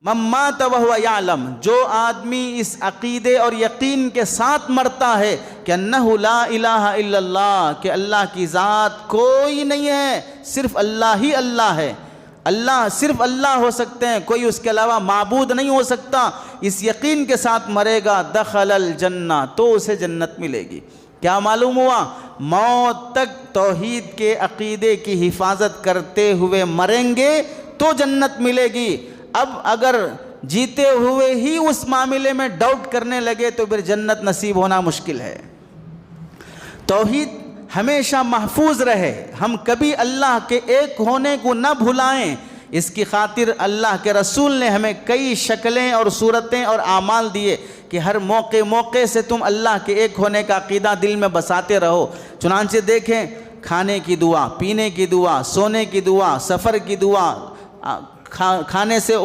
من مات وهو یعلم، جو آدمی اس عقیدے اور یقین کے ساتھ مرتا ہے کہ انہ لا الہ الا اللہ، کہ اللہ کی ذات کوئی نہیں ہے، صرف اللہ ہی اللہ ہے، اللہ صرف اللہ ہو سکتے ہیں، کوئی اس کے علاوہ معبود نہیں ہو سکتا، اس یقین کے ساتھ مرے گا، دخل الجنہ، تو اسے جنت ملے گی۔ کیا معلوم ہوا؟ موت تک توحید کے عقیدے کی حفاظت کرتے ہوئے مریں گے تو جنت ملے گی۔ اب اگر جیتے ہوئے ہی اس معاملے میں ڈاؤٹ کرنے لگے تو پھر جنت نصیب ہونا مشکل ہے۔ توحید ہمیشہ محفوظ رہے، ہم کبھی اللہ کے ایک ہونے کو نہ بھلائیں، اس کی خاطر اللہ کے رسول نے ہمیں کئی شکلیں اور صورتیں اور اعمال دیے کہ ہر موقع سے تم اللہ کے ایک ہونے کا عقیدہ دل میں بساتے رہو۔ چنانچہ دیکھیں، کھانے کی دعا، پینے کی دعا، سونے کی دعا، سفر کی دعا، کھانے سے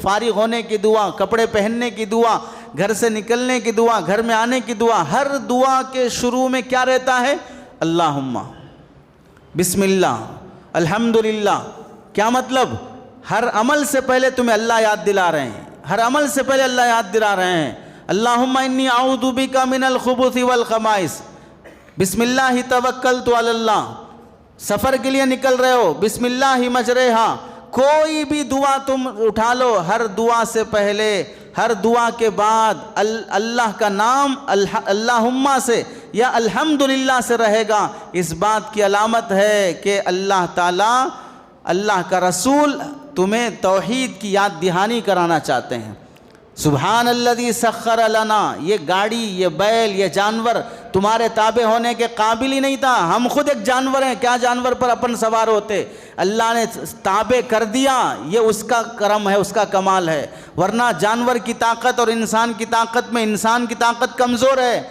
فارغ ہونے کی دعا، کپڑے پہننے کی دعا، گھر سے نکلنے کی دعا، گھر میں آنے کی دعا، ہر دعا کے شروع میں کیا رہتا ہے؟ اللہم، بسم اللہ، الحمدللہ۔ کیا مطلب؟ ہر عمل سے پہلے تمہیں اللہ یاد دلا رہے ہیں، ہر عمل سے پہلے اللہ یاد دلا رہے ہیں۔ اللہم انی اعوذ بک من الخبث والخبائث، بسم اللہ توکلت علی اللہ۔ سفر کے لیے نکل رہے ہو، بسم اللہ مجریہا۔ کوئی بھی دعا تم اٹھا لو، ہر دعا سے پہلے، ہر دعا کے بعد اللہ کا نام اللہم سے یا الحمدللہ سے رہے گا۔ اس بات کی علامت ہے کہ اللہ تعالیٰ، اللہ کا رسول تمہیں توحید کی یاد دہانی کرانا چاہتے ہیں۔ سبحان الذی سخر لنا، یہ گاڑی، یہ بیل، یہ جانور تمہارے تابع ہونے کے قابل ہی نہیں تھا، ہم خود ایک جانور ہیں، کیا جانور پر اپن سوار ہوتے؟ اللہ نے تابع کر دیا، یہ اس کا کرم ہے، اس کا کمال ہے، ورنہ جانور کی طاقت اور انسان کی طاقت میں انسان کی طاقت کمزور ہے۔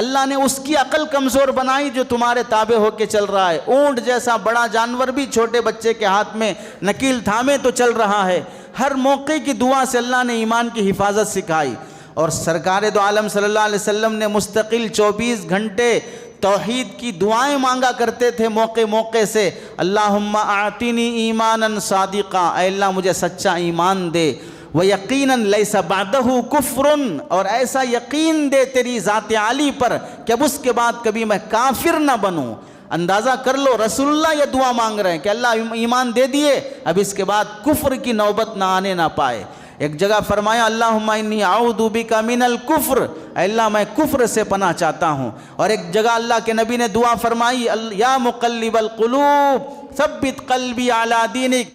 اللہ نے اس کی عقل کمزور بنائی جو تمہارے تابع ہو کے چل رہا ہے۔ اونٹ جیسا بڑا جانور بھی چھوٹے بچے کے ہاتھ میں نکیل تھامے تو چل رہا ہے۔ ہر موقع کی دعا سے اللہ نے ایمان کی حفاظت سکھائی، اور سرکار دو عالم صلی اللہ علیہ وسلم نے مستقل 24 گھنٹے توحید کی دعائیں مانگا کرتے تھے موقع سے۔ اللہم اعطنی ایمانا صادقا، اے اللہ مجھے سچا ایمان دے، وَيَقِينًا لَيْسَ بَعْدَهُ كُفْرٌ، اور ایسا یقین دے تیری ذات عالی پر کہ اب اس کے بعد کبھی میں کافر نہ بنوں۔ اندازہ کر لو، رسول اللہ یہ دعا مانگ رہے ہیں کہ اللہ ایمان دے دیے، اب اس کے بعد کفر کی نوبت نہ آنے نہ پائے۔ ایک جگہ فرمایا اللہم انی اعوذ بک من الکفر، اے اللہ میں کفر سے پناہ چاہتا ہوں۔ اور ایک جگہ اللہ کے نبی نے دعا فرمائی یا مقلب القلوب ثبت قلبی علی دینک،